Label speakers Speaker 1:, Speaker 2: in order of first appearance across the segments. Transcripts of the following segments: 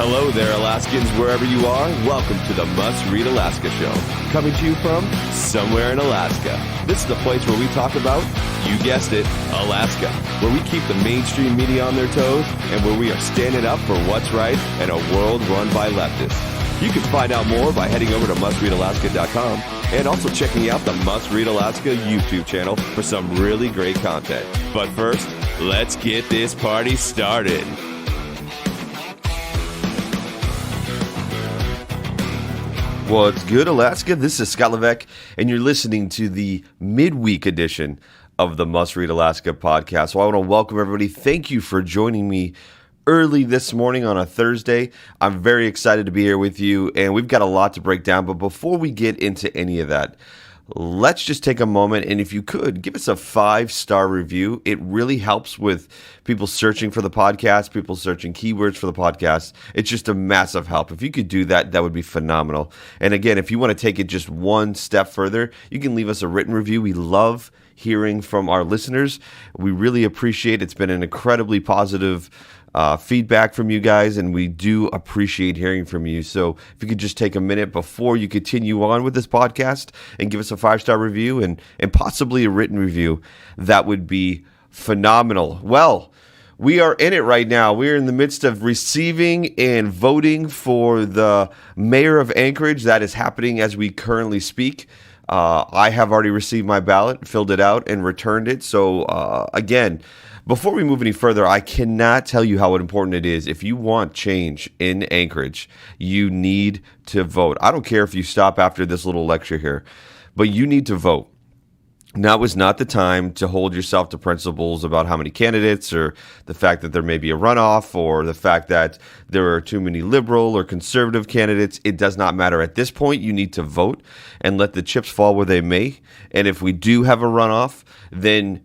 Speaker 1: Hello there, Alaskans, wherever you are. Welcome to the Must Read Alaska Show, coming to you from somewhere in Alaska. This is the place where we talk about, you guessed it, Alaska, where we keep the mainstream media on their toes and where we are standing up for what's right in a world run by leftists. You can find out more by heading over to mustreadalaska.com and also checking out the Must Read Alaska YouTube channel for some really great content. But first, let's get this party started. What's good, Alaska? This is Scott Levesque, and you're listening to the Midweek Edition of the Must Read Alaska podcast. So I want to welcome everybody. Thank you for joining me early this morning on a Thursday. I'm very excited to be here with you, and we've got a lot to break down. But before we get into any of that, let's just take a moment, and if you could, give us a 5-star review. It really helps with people searching for the podcast, people searching keywords for the podcast. It's just a massive help. If you could do that, that would be phenomenal. And again, if you want to take it just one step further, you can leave us a written review. We love hearing from our listeners. We really appreciate it. It's been an incredibly positive feedback from you guys, and we do appreciate hearing from you. So if you could just take a minute before you continue on with this podcast and give us a 5-star review and possibly a written review, that would be phenomenal. Well, we are in it right now. We're in the midst of receiving and voting for the mayor of Anchorage. That is happening as we currently speak. I have already received my ballot, filled it out, and returned it. So again, before we move any further, I cannot tell you how important it is. If you want change in Anchorage, you need to vote. I don't care if you stop after this little lecture here, but you need to vote. Now is not the time to hold yourself to principles about how many candidates or the fact that there may be a runoff or the fact that there are too many liberal or conservative candidates. It does not matter. At this point, you need to vote and let the chips fall where they may. And if we do have a runoff, then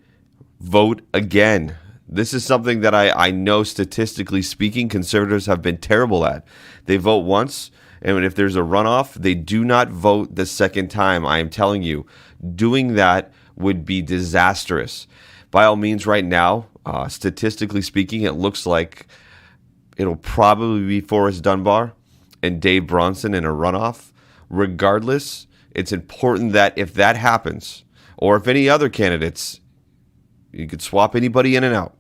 Speaker 1: vote again. This is something that I know, statistically speaking, conservatives have been terrible at. They vote once, and if there's a runoff, they do not vote the second time. I am telling you, doing that would be disastrous. By all means, right now, statistically speaking, it looks like it'll probably be Forrest Dunbar and Dave Bronson in a runoff. Regardless, it's important that if that happens, or if any other candidates, you could swap anybody in and out,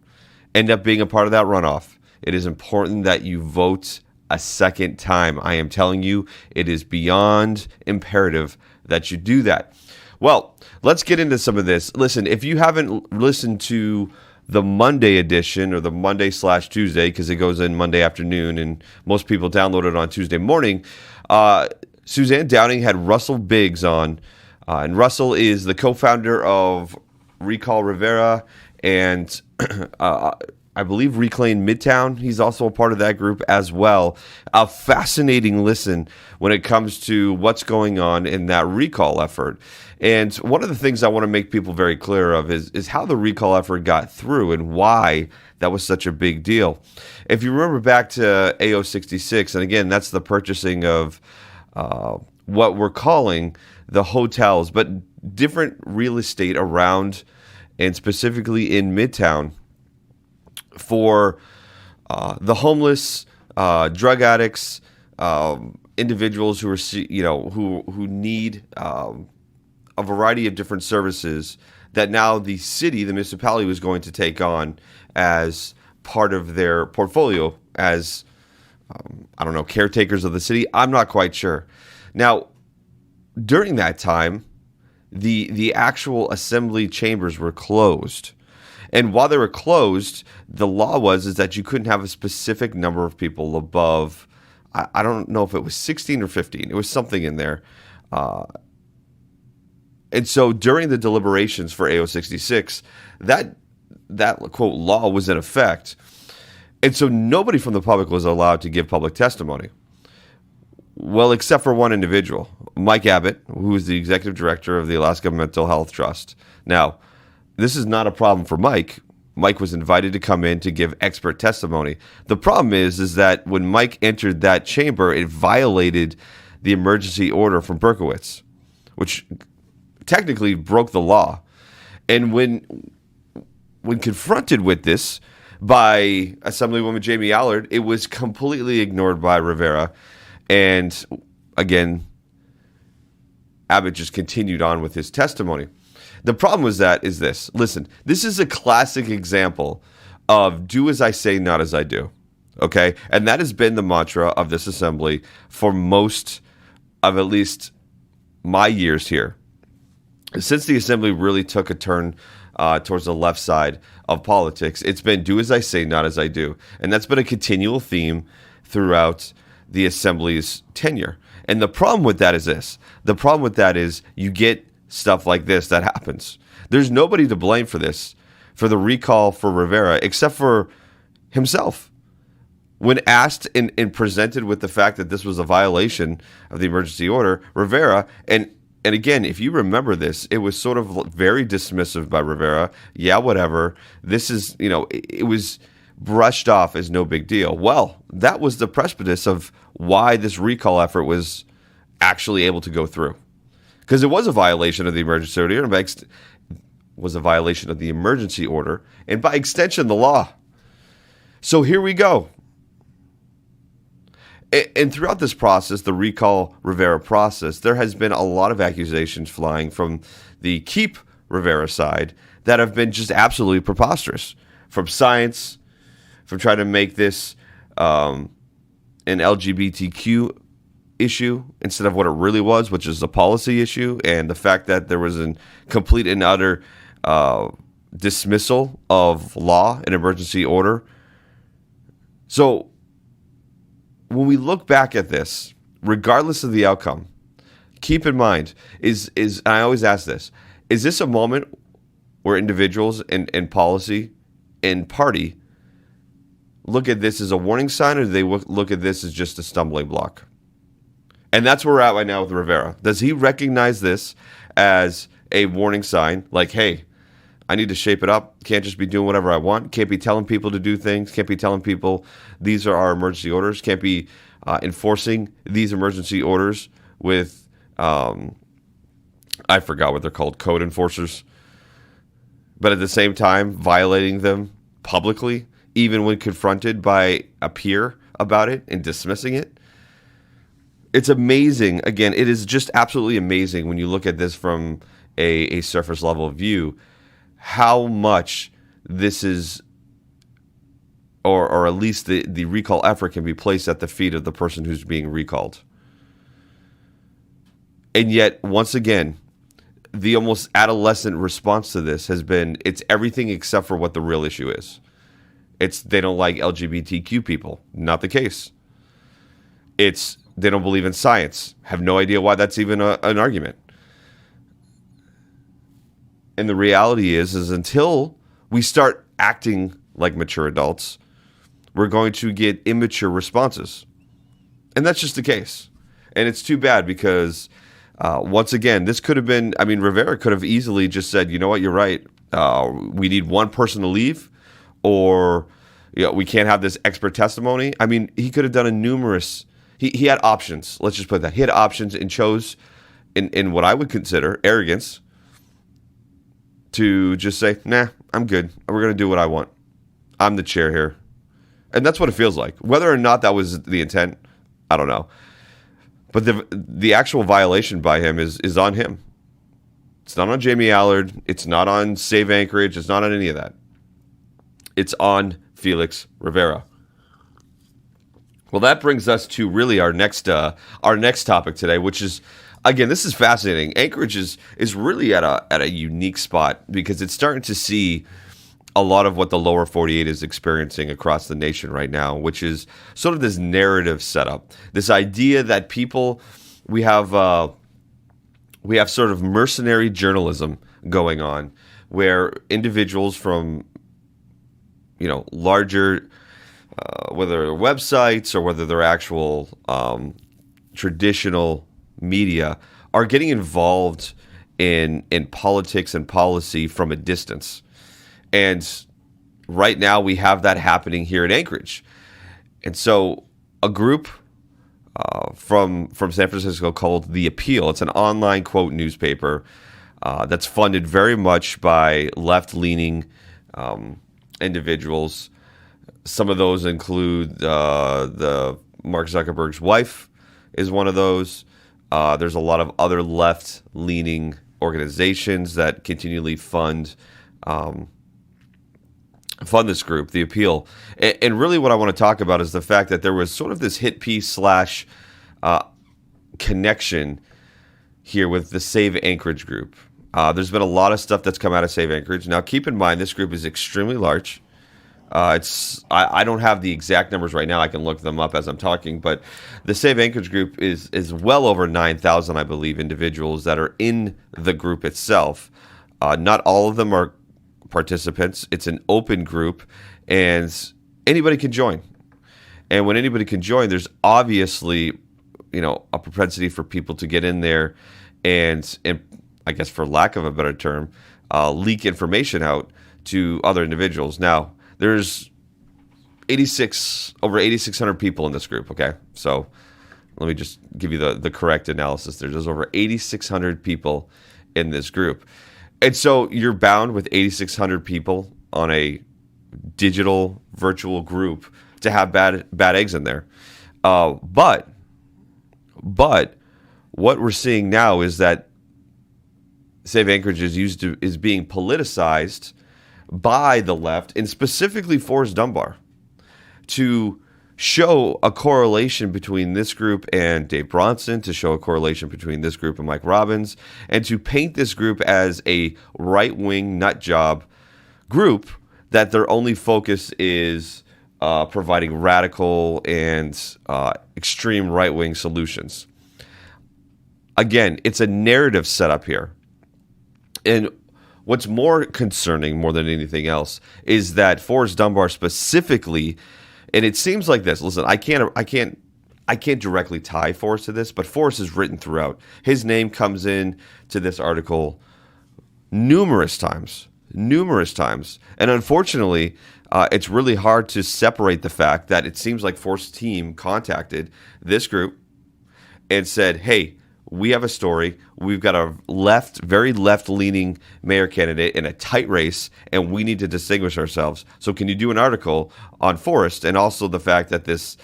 Speaker 1: end up being a part of that runoff, it is important that you vote a second time. I am telling you, it is beyond imperative that you do that. Well, let's get into some of this. Listen, if you haven't listened to the Monday edition or the Monday/Tuesday, because it goes in Monday afternoon and most people download it on Tuesday morning, Suzanne Downing had Russell Biggs on, and Russell is the co-founder of Recall Rivera and I believe Reclaim Midtown. He's also a part of that group as well. A fascinating listen when it comes to what's going on in that recall effort. And one of the things I want to make people very clear of is how the recall effort got through and why that was such a big deal. If you remember back to AO66, and again, that's the purchasing of what we're calling the hotels, but different real estate around and specifically in Midtown for the homeless, drug addicts, individuals who are who need a variety of different services that now the city, the municipality, was going to take on as part of their portfolio as caretakers of the city. I'm not quite sure. Now, during that time, the actual assembly chambers were closed. And while they were closed, the law is that you couldn't have a specific number of people above, I don't know if it was 16 or 15. It was something in there. And so during the deliberations for AO66, that quote law was in effect. And so nobody from the public was allowed to give public testimony. Well, except for one individual, Mike Abbott, who is the executive director of the Alaska Mental Health Trust. Now, this is not a problem for Mike. Mike was invited to come in to give expert testimony. The problem is that when Mike entered that chamber, it violated the emergency order from Berkowitz, which technically broke the law. And when confronted with this, by Assemblywoman Jamie Allard. It was completely ignored by Rivera. And again, Abbott just continued on with his testimony. The problem is this. Listen, this is a classic example of do as I say, not as I do. Okay? And that has been the mantra of this assembly for most of at least my years here. Since the assembly really took a turn towards the left side of politics, it's been do as I say, not as I do. And that's been a continual theme throughout the assembly's tenure. And the problem with that is this. The problem with that is you get stuff like this that happens. There's nobody to blame for this, for the recall for Rivera, except for himself. When asked and presented with the fact that this was a violation of the emergency order, Rivera, and again, if you remember this, it was sort of very dismissive by Rivera. Yeah, whatever. This is, it was brushed off as no big deal. Well, that was the precipice of why this recall effort was actually able to go through. Because it was a violation of the emergency order, and by extension, the law. So here we go. And throughout this process, the Recall Rivera process, there has been a lot of accusations flying from the Keep Rivera side that have been just absolutely preposterous. From science, from trying to make this an LGBTQ issue instead of what it really was, which is a policy issue, and the fact that there was a complete and utter dismissal of law and emergency order. So when we look back at this, regardless of the outcome, keep in mind, is I always ask this, is this a moment where individuals and policy and party look at this as a warning sign, or do they look at this as just a stumbling block? And that's where we're at right now with Rivera. Does he recognize this as a warning sign, like, hey, I need to shape it up. Can't just be doing whatever I want. Can't be telling people to do things. Can't be telling people these are our emergency orders. Can't be enforcing these emergency orders with, I forgot what they're called, code enforcers. But at the same time, violating them publicly, even when confronted by a peer about it and dismissing it. It's amazing. Again, it is just absolutely amazing when you look at this from a surface level view, how much this is, or at least the recall effort can be placed at the feet of the person who's being recalled. And yet, once again, the almost adolescent response to this has been, it's everything except for what the real issue is. It's they don't like LGBTQ people. Not the case. It's they don't believe in science. Have no idea why that's even an argument. And the reality is until we start acting like mature adults, we're going to get immature responses. And that's just the case. And it's too bad because, once again, this could have been, Rivera could have easily just said, you know what, you're right. We need one person to leave, or we can't have this expert testimony. He could have done he had options. Let's just put that. He had options and chose, in what I would consider arrogance, to just say, nah, I'm good. We're going to do what I want. I'm the chair here. And that's what it feels like. Whether or not that was the intent, I don't know. But the actual violation by him is on him. It's not on Jamie Allard. It's not on Save Anchorage. It's not on any of that. It's on Felix Rivera. Well, that brings us to really our next topic today, which is, again, this is fascinating. Anchorage is really at a unique spot because it's starting to see a lot of what the lower 48 is experiencing across the nation right now, which is sort of this narrative setup. This idea that we have sort of mercenary journalism going on, where individuals from larger, whether they're websites or whether they're actual traditional media, are getting involved in politics and policy from a distance. And right now we have that happening here in Anchorage. And so a group from San Francisco called The Appeal, it's an online quote newspaper that's funded very much by left-leaning individuals, Some of those include the Mark Zuckerberg's wife is one of those. There's a lot of other left-leaning organizations that continually fund this group, the Appeal. And really what I want to talk about is the fact that there was sort of this hit piece / connection here with the Save Anchorage group. There's been a lot of stuff that's come out of Save Anchorage. Now, keep in mind, this group is extremely large. I don't have the exact numbers right now. I can look them up as I'm talking, but the Save Anchorage group is well over 9,000, I believe, individuals that are in the group itself. Not all of them are participants. It's an open group, and anybody can join. And when anybody can join, there's obviously, a propensity for people to get in there and I guess for lack of a better term, leak information out to other individuals. Now, there's over 8,600 people in this group, okay? So let me just give you the correct analysis. There's over 8,600 people in this group. And so you're bound with 8,600 people on a digital virtual group to have bad eggs in there. But what we're seeing now is that Save Anchorage is being politicized by the left, and specifically Forrest Dunbar, to show a correlation between this group and Dave Bronson, to show a correlation between this group and Mike Robbins, and to paint this group as a right-wing nutjob group that their only focus is providing radical and extreme right-wing solutions. Again, it's a narrative setup here. And what's more concerning, more than anything else, is that Forrest Dunbar specifically, and it seems like this. Listen, I can't directly tie Forrest to this, but Forrest is written throughout. His name comes in to this article numerous times, and unfortunately, it's really hard to separate the fact that it seems like Forrest's team contacted this group and said, "Hey, we have a story. We've got a very left-leaning mayor candidate in a tight race, and we need to distinguish ourselves. So can you do an article on Forrest and also the fact that this,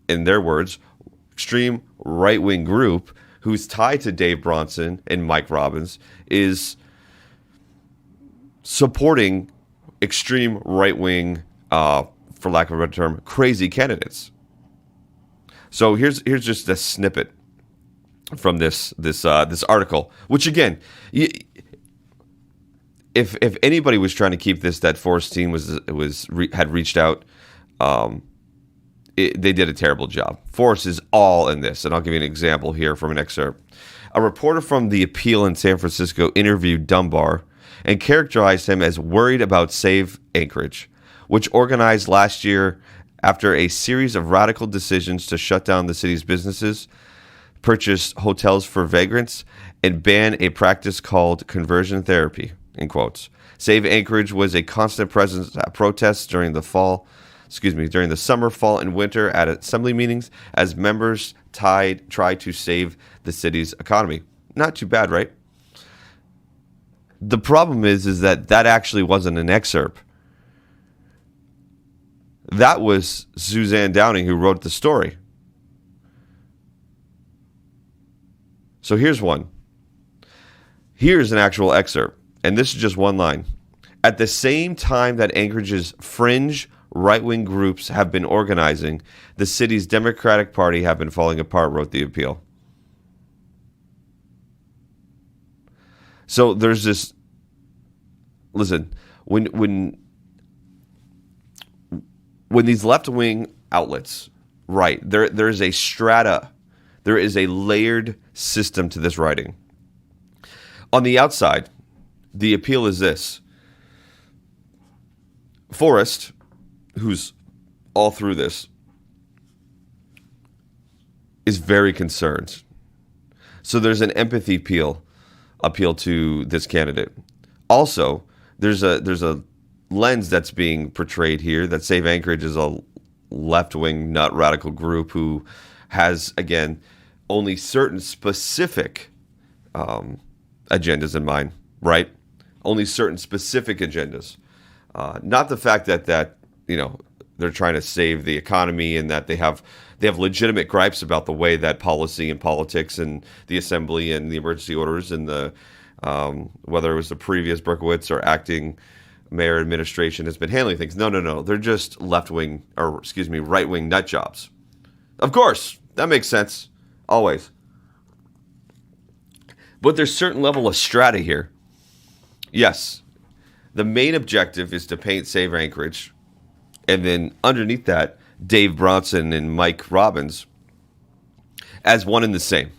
Speaker 1: in their words, extreme right-wing group who's tied to Dave Bronson and Mike Robbins is supporting extreme right-wing, for lack of a better term, crazy candidates." So here's just a snippet from this article, which again, if anybody was trying to keep this, that Forrest team had reached out, they did a terrible job. Forrest is all in this, and I'll give you an example here from an excerpt. A reporter from the Appeal in San Francisco interviewed Dunbar and characterized him as worried about Save Anchorage, which organized last year after a series of radical decisions to shut down the city's businesses, purchase hotels for vagrants, and ban a practice called conversion therapy, in quotes. Save Anchorage was a constant presence at protests during the summer, fall, and winter at assembly meetings as members tried to save the city's economy. Not too bad, right? The problem is that actually wasn't an excerpt. That was Suzanne Downing who wrote the story. So here's one. Here's an actual excerpt, and this is just one line. At the same time that Anchorage's fringe right-wing groups have been organizing, the city's Democratic Party have been falling apart, wrote the Appeal. So there's this, listen, when these left-wing outlets, right, there is a strata, there is a layered system to this writing. On the outside, the appeal is this. Forrest, who's all through this, is very concerned. So there's an empathy appeal to this candidate. Also, there's a lens that's being portrayed here that Save Anchorage is a left-wing nut radical group who has, again, only certain specific agendas in mind, right? Only certain specific agendas. Not the fact that they're trying to save the economy and that they have legitimate gripes about the way that policy and politics and the assembly and the emergency orders and the whether it was the previous Berkowitz or acting mayor administration has been handling things. No. They're just right-wing nut jobs. Of course, that makes sense. Always. But there's a certain level of strata here. Yes, the main objective is to paint Save Anchorage. And then underneath that, Dave Bronson and Mike Robbins as one and the same.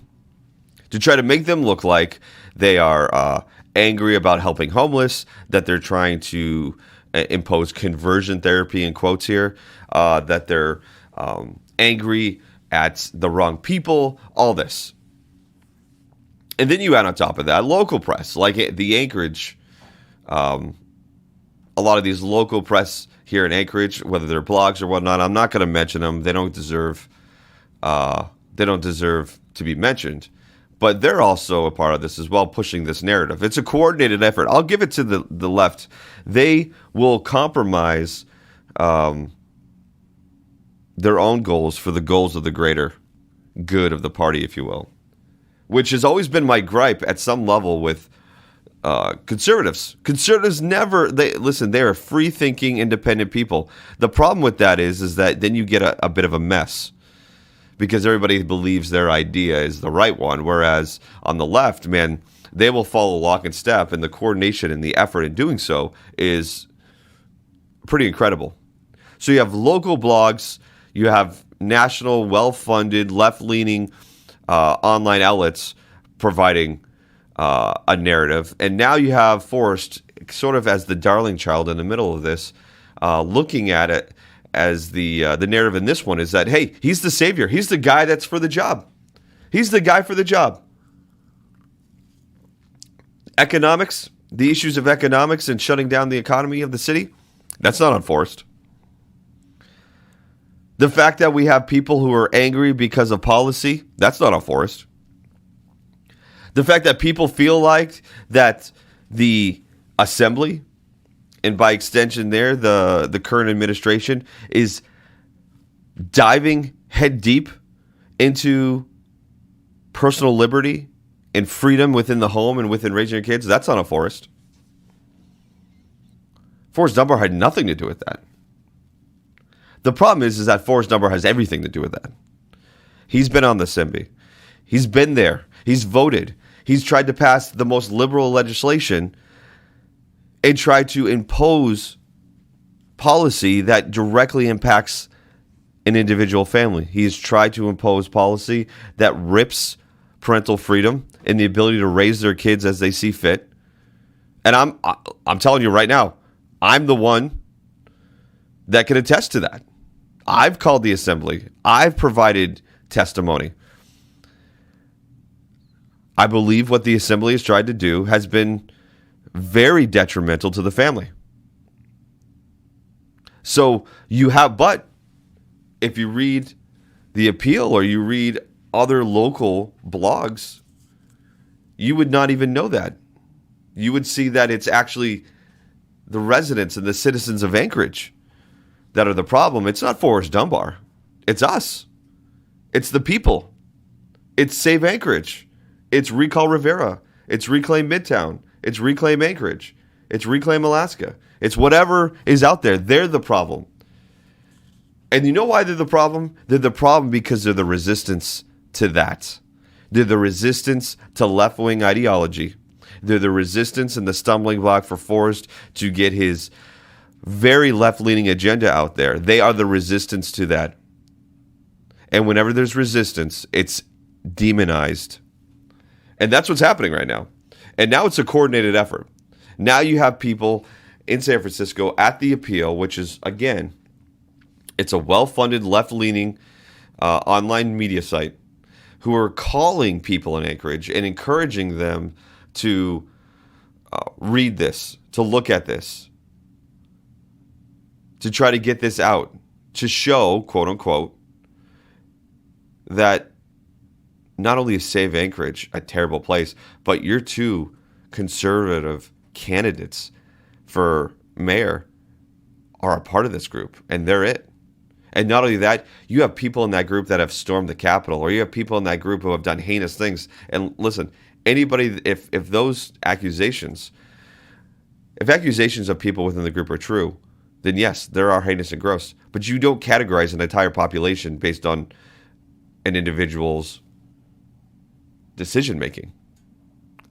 Speaker 1: To try to make them look like they are angry about helping homeless, that they're trying to impose conversion therapy in quotes here, that they're angry at the wrong people, all this. And then you add on top of that local press, like the Anchorage, a lot of these local press here in Anchorage, whether they're blogs or whatnot. I'm not going to mention them. They don't deserve to be mentioned. But they're also a part of this as well, pushing this narrative. It's a coordinated effort. I'll give it to the left. They will compromise their own goals for the goals of the greater good of the party, if you will, which has always been my gripe at some level with conservatives. Conservatives they are free-thinking, independent people. The problem with that is that then you get a bit of a mess because everybody believes their idea is the right one, whereas on the left, man, they will follow lock and step, and the coordination and the effort in doing so is pretty incredible. So you have local blogs, you have national, well-funded, left-leaning online outlets providing a narrative. And now you have Forrest sort of as the darling child in the middle of this, looking at it as the narrative in this one is that, hey, he's the savior. He's the guy that's for the job. He's the guy for the job. Economics, the issues of economics and shutting down the economy of the city, that's not on Forrest. The fact that we have people who are angry because of policy, that's not on Forrest. The fact that people feel like that the assembly, and by extension there, the current administration, is diving head deep into personal liberty and freedom within the home and within raising your kids, that's not on Forrest. Forrest Dunbar had nothing to do with that. The problem is that Forrest Dunbar has everything to do with that. He's been on the Assembly. He's been there. He's voted. He's tried to pass the most liberal legislation and tried to impose policy that directly impacts an individual family. He's tried to impose policy that rips parental freedom and the ability to raise their kids as they see fit. And I'm telling you right now, I'm the one that can attest to that. I've called the Assembly. I've provided testimony. I believe what the Assembly has tried to do has been very detrimental to the family. So but if you read the appeal or you read other local blogs, you would not even know that. You would see that it's actually the residents and the citizens of Anchorage that are the problem. It's not Forrest Dunbar. It's us. It's the people. It's Save Anchorage. It's Recall Rivera. It's Reclaim Midtown. It's Reclaim Anchorage. It's Reclaim Alaska. It's whatever is out there. They're the problem. And you know why they're the problem? They're the problem because they're the resistance to that. They're the resistance to left-wing ideology. They're the resistance and the stumbling block for Forrest to get his very left-leaning agenda out there. They are the resistance to that. And whenever there's resistance, it's demonized. And that's what's happening right now. And now it's a coordinated effort. Now you have people in San Francisco at the appeal, which is, again, it's a well-funded, left-leaning online media site who are calling people in Anchorage and encouraging them to read this, to look at this, to try to get this out, to show, quote unquote, that not only is Save Anchorage a terrible place, but your two conservative candidates for mayor are a part of this group, and they're it. And not only that, you have people in that group that have stormed the Capitol, or you have people in that group who have done heinous things. And listen, anybody, if those accusations, if accusations of people within the group are true, then yes, there are heinous and gross. But you don't categorize an entire population based on an individual's decision making.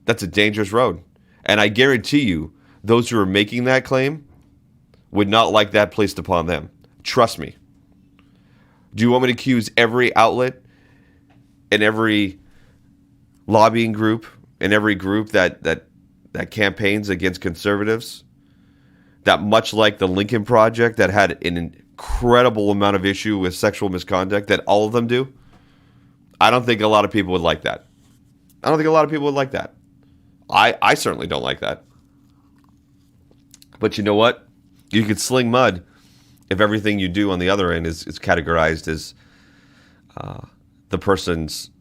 Speaker 1: That's a dangerous road. And I guarantee you, those who are making that claim would not like that placed upon them. Trust me. Do you want me to accuse every outlet and every lobbying group and every group that campaigns against conservatives, that much like the Lincoln Project that had an incredible amount of issue with sexual misconduct, that all of them do? I don't think a lot of people would like that. I don't think a lot of people would like that. I certainly don't like that. But you know what? You could sling mud if everything you do on the other end is categorized as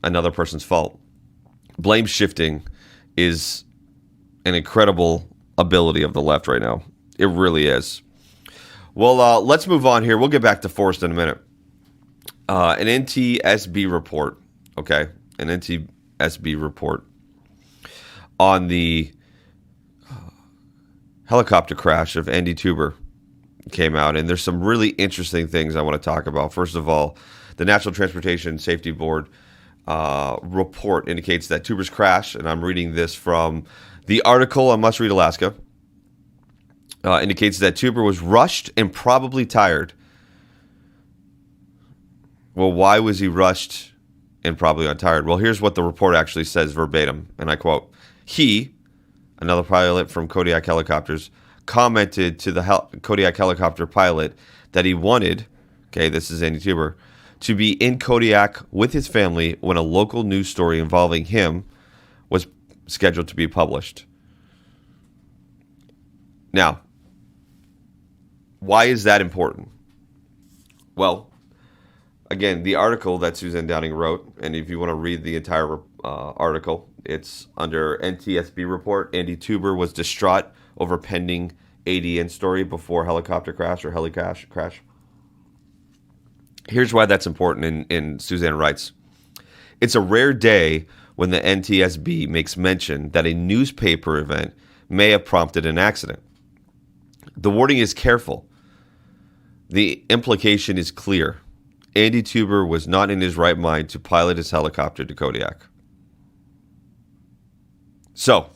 Speaker 1: another person's fault. Blame shifting is an incredible ability of the left right now. It really is. Well, let's move on here. We'll get back to Forrest in a minute. An NTSB report, okay? An NTSB report on the helicopter crash of Andy Teuber came out, and there's some really interesting things I want to talk about. First of all, the National Transportation Safety Board report indicates that Teuber's crash, and I'm reading this from the article on Must Read Alaska, indicates that Teuber was rushed and probably tired. Well, why was he rushed and probably tired? Well, here's what the report actually says verbatim, and I quote, "He, another pilot from Kodiak Helicopters, commented to the Kodiak helicopter pilot that he wanted," okay, this is Andy Teuber, "to be in Kodiak with his family when a local news story involving him was scheduled to be published." Now, why is that important? Well, again, the article that Suzanne Downing wrote, and if you want to read the entire article, it's under NTSB report. Andy Teuber was distraught over pending ADN story before helicopter crash or heli crash. Here's why that's important, and Suzanne writes, "It's a rare day when the NTSB makes mention that a newspaper event may have prompted an accident. The wording is careful. The implication is clear. Andy Teuber was not in his right mind to pilot his helicopter to Kodiak." So,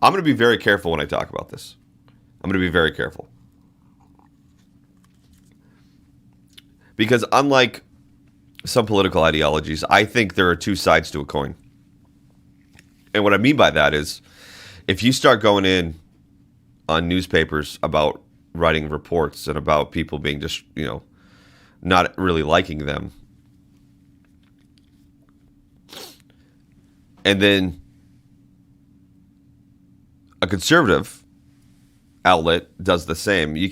Speaker 1: I'm going to be very careful when I talk about this. I'm going to be very careful. Because unlike some political ideologies, I think there are two sides to a coin. And what I mean by that is, if you start going in on newspapers about writing reports and about people being just, not really liking them, and then a conservative outlet does the same, you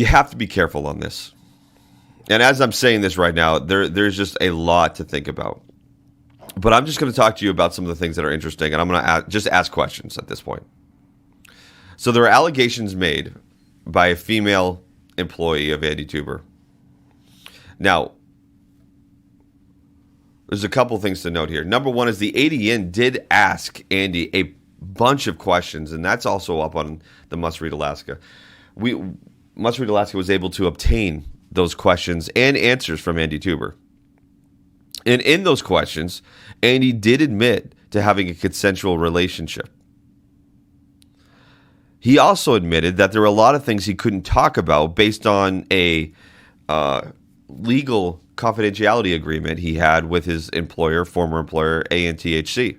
Speaker 1: have to be careful on this. And as I'm saying this right now, there's just a lot to think about. But I'm just going to talk to you about some of the things that are interesting, and I'm going to just ask questions at this point. So there are allegations made by a female employee of Andy Teuber. Now, there's a couple things to note here. Number one is the ADN did ask Andy a bunch of questions, and that's also up on the Must Read Alaska. Must Read Alaska was able to obtain those questions and answers from Andy Teuber. And in those questions, Andy did admit to having a consensual relationship. He also admitted that there were a lot of things he couldn't talk about based on a legal confidentiality agreement he had with his employer, former employer, ANTHC.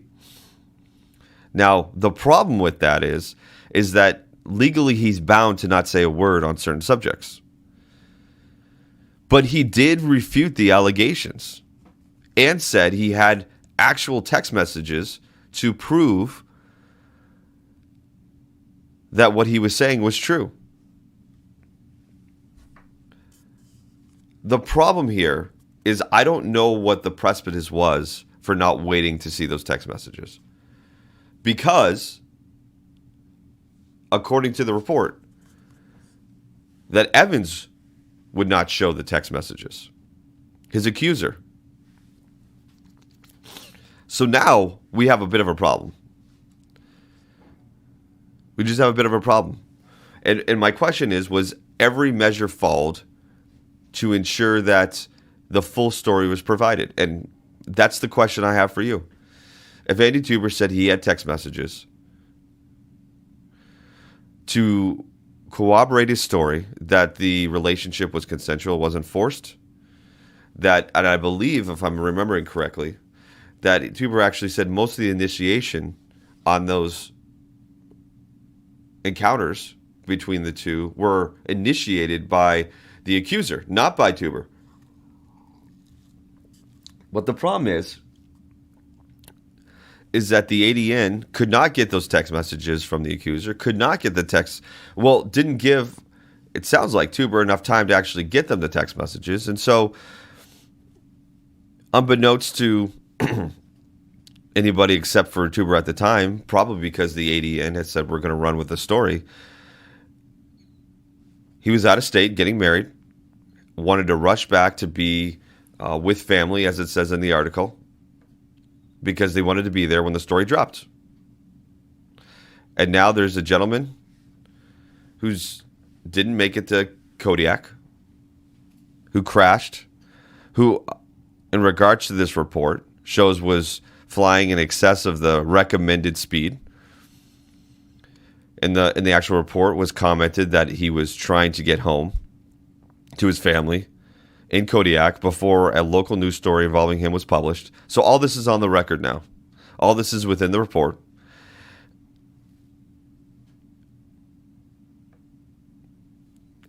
Speaker 1: Now, the problem with that is that legally he's bound to not say a word on certain subjects. But he did refute the allegations and said he had actual text messages to prove that what he was saying was true. The problem here is I don't know what the precipice was for not waiting to see those text messages. Because, according to the report, that Evans would not show the text messages, his accuser. So now we have a bit of a problem. We just have a bit of a problem. And my question is, was every measure followed to ensure that the full story was provided? And that's the question I have for you. If Andy Teuber said he had text messages to corroborate his story that the relationship was consensual, wasn't forced, that, and I believe, if I'm remembering correctly, that Teuber actually said most of the initiation on those encounters between the two were initiated by the accuser, not by Teuber. But the problem is that the ADN could not get those text messages from the accuser, could not get the text, didn't give, it sounds like, Teuber enough time to actually get them the text messages. And so, unbeknownst to anybody except for Teuber at the time, probably because the ADN had said, we're going to run with the story, he was out of state getting married, wanted to rush back to be with family, as it says in the article, because they wanted to be there when the story dropped. And now there's a gentleman who didn't make it to Kodiak, who crashed, who, in regards to this report, shows was flying in excess of the recommended speed. In the actual report was commented that he was trying to get home to his family in Kodiak before a local news story involving him was published. So all this is on the record now. All this is within the report.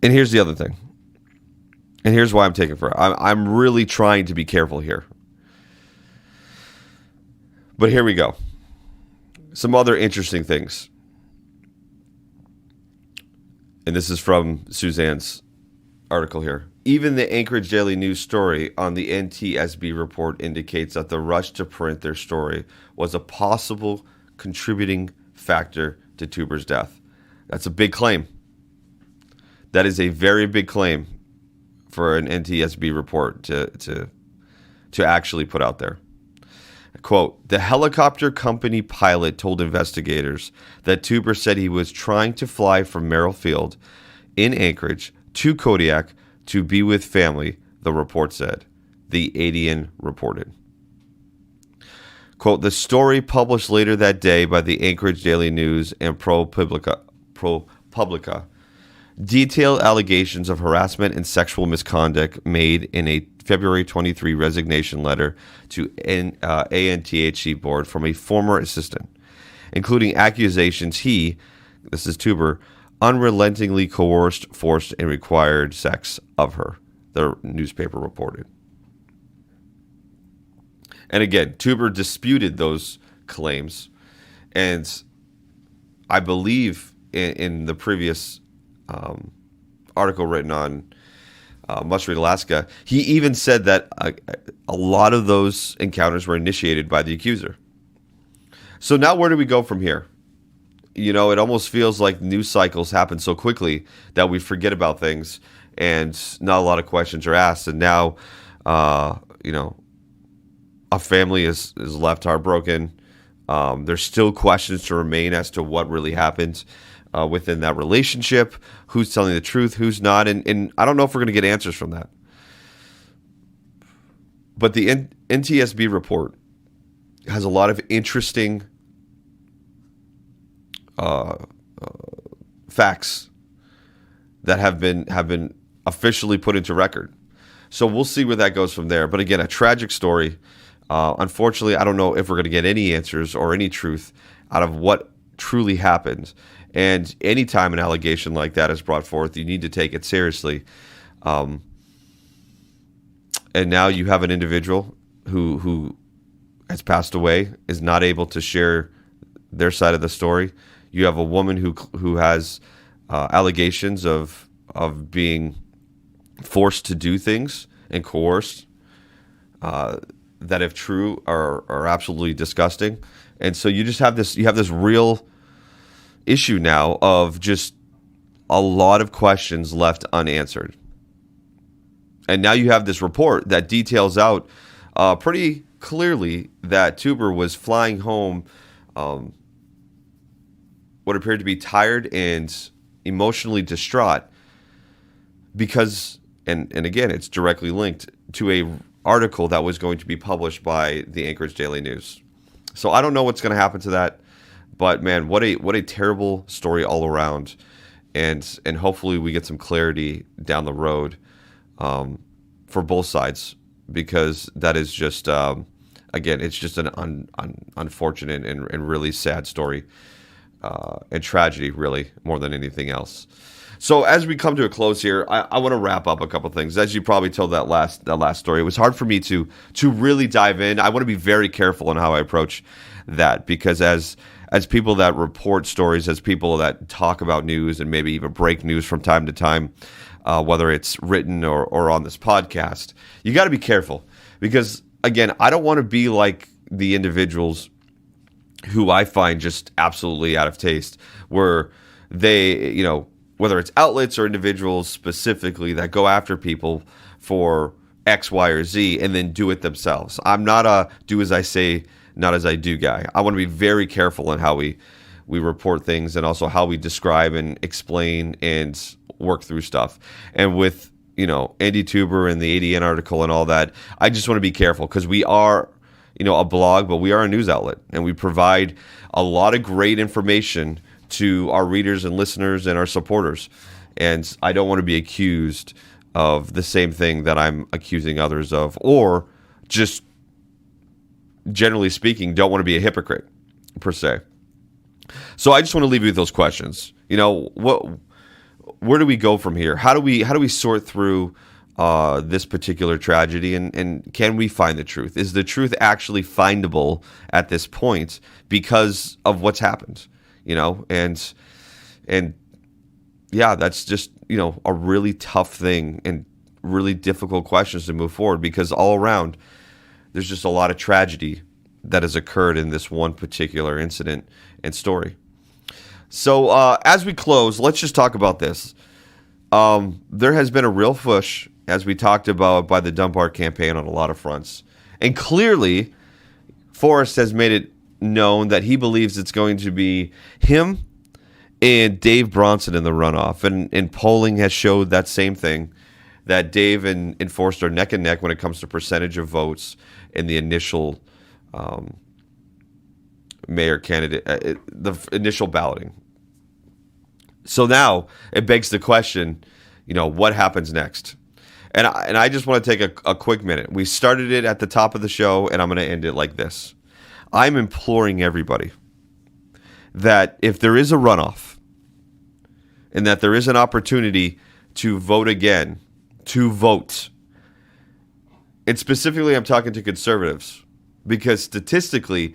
Speaker 1: And here's the other thing. And here's why I'm taking forever. I'm really trying to be careful here. But here we go. Some other interesting things. And this is from Suzanne's article here. Even the Anchorage Daily News story on the NTSB report indicates that the rush to print their story was a possible contributing factor to Teuber's death. That's a big claim. That is a very big claim for an NTSB report to actually put out there. Quote, the helicopter company pilot told investigators that Teuber said he was trying to fly from Merrill Field in Anchorage to Kodiak to be with family, the report said. The ADN reported. Quote, the story published later that day by the Anchorage Daily News and ProPublica detailed allegations of harassment and sexual misconduct made in a February 23 resignation letter to ANTHC board from a former assistant, including accusations he, this is Teuber, unrelentingly coerced, forced, and required sex of her, the newspaper reported. And again, Teuber disputed those claims, and I believe in the previous article written on Must Read Alaska, he even said that a lot of those encounters were initiated by the accuser. So now where do we go from here? You know, it almost feels like news cycles happen so quickly that we forget about things and not a lot of questions are asked. And now, you know, a family is left heartbroken. There's still questions to remain as to what really happened within that relationship, who's telling the truth, who's not, and I don't know if we're going to get answers from that. But the NTSB report has a lot of interesting facts that have been officially put into record. So we'll see where that goes from there. But again, a tragic story. Unfortunately, I don't know if we're going to get any answers or any truth out of what truly happened. And anytime an allegation like that is brought forth, you need to take it seriously. And now you have an individual who has passed away, is not able to share their side of the story. You have a woman who has allegations of being forced to do things and coerced that, if true, are absolutely disgusting. And so you just have this real issue now of just a lot of questions left unanswered. And now you have this report that details out pretty clearly that Teuber was flying home what appeared to be tired and emotionally distraught because, and again, it's directly linked to a article that was going to be published by the Anchorage Daily News. So I don't know what's going to happen to that, but man, what a terrible story all around, and hopefully we get some clarity down the road for both sides, because that is just again, it's just an unfortunate and really sad story and tragedy, really, more than anything else. So as we come to a close here, I want to wrap up a couple things. As you probably told that last story, it was hard for me to really dive in. I want to be very careful in how I approach that, because as people that report stories, as people that talk about news and maybe even break news from time to time, whether it's written or on this podcast, you got to be careful, because again, I don't want to be like the individuals who I find just absolutely out of taste, where they, whether it's outlets or individuals specifically that go after people for X, Y, or Z and then do it themselves. I'm not a do as I say, not as I do guy. I want to be very careful in how we report things, and also how we describe and explain and work through stuff. And with, Andy Teuber and the ADN article and all that, I just want to be careful, because we are, a blog, but we are a news outlet, and we provide a lot of great information to our readers and listeners and our supporters. And I don't want to be accused of the same thing that I'm accusing others of, or just generally speaking, don't want to be a hypocrite per se. So I just want to leave you with those questions. Where do we go from here? How do we sort through this particular tragedy, and can we find the truth? Is the truth actually findable at this point because of what's happened? And yeah, that's just, a really tough thing and really difficult questions to move forward, because all around there's just a lot of tragedy that has occurred in this one particular incident and story. So as we close, let's just talk about this. There has been a real push, as we talked about, by the Dunbar campaign on a lot of fronts. And clearly, Forrest has made it known that he believes it's going to be him and Dave Bronson in the runoff. And polling has showed that same thing, that Dave and Forrest are neck and neck when it comes to percentage of votes in the initial mayor candidate, the initial balloting. So now it begs the question, what happens next? And I just want to take a quick minute. We started it at the top of the show, and I'm going to end it like this. I'm imploring everybody that if there is a runoff and that there is an opportunity to vote again, to vote, and specifically I'm talking to conservatives, because statistically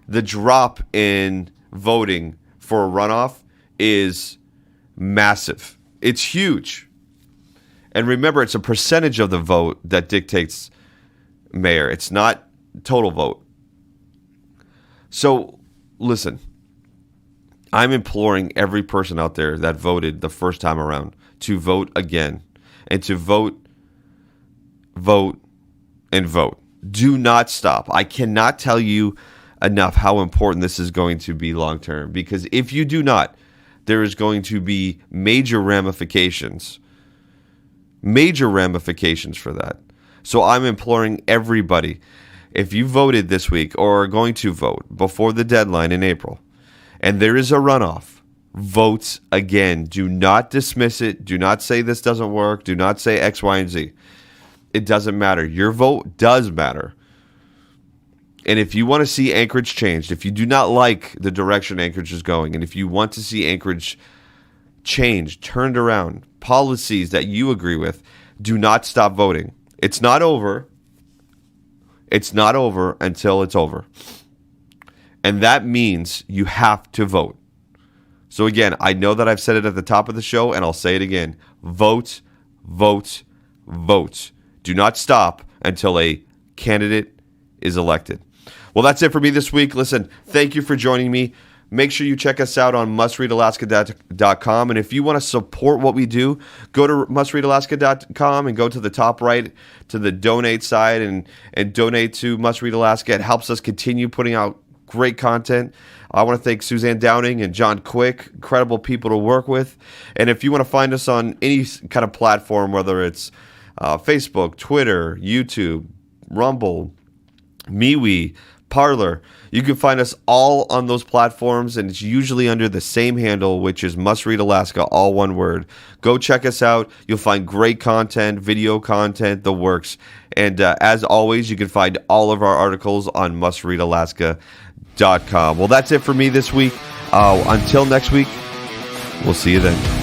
Speaker 1: the drop in voting for a runoff is massive. It's huge. And remember, it's a percentage of the vote that dictates mayor. It's not total vote. So, listen, I'm imploring every person out there that voted the first time around to vote again, and to vote, and vote. Do not stop. I cannot tell you enough how important this is going to be long term, because if you do not, there is going to be major ramifications for that. So I'm imploring everybody, if you voted this week or are going to vote before the deadline in April, and there is a runoff, vote again. Do not dismiss it. Do not say this doesn't work. Do not say X, Y, and Z. It doesn't matter. Your vote does matter. And if you want to see Anchorage changed, if you do not like the direction Anchorage is going, and if you want to see Anchorage changed, turned around, policies that you agree with, do not stop voting. It's not over. It's not over until it's over. And that means you have to vote. So again, I know that I've said it at the top of the show, and I'll say it again. Vote, vote, vote. Do not stop until a candidate is elected. Well, that's it for me this week. Listen, thank you for joining me. Make sure you check us out on mustreadalaska.com. And if you want to support what we do, go to mustreadalaska.com and go to the top right to the donate side and donate to Must Read Alaska. It helps us continue putting out great content. I want to thank Suzanne Downing and John Quick, incredible people to work with. And if you want to find us on any kind of platform, whether it's Facebook, Twitter, YouTube, Rumble, MeWe, Parler, you can find us all on those platforms, and it's usually under the same handle, which is Must Read Alaska, all one word. Go check us out. You'll find great content, video content, the works. And as always, you can find all of our articles on mustreadalaska.com. Well, that's it for me this week. Until next week, we'll see you then.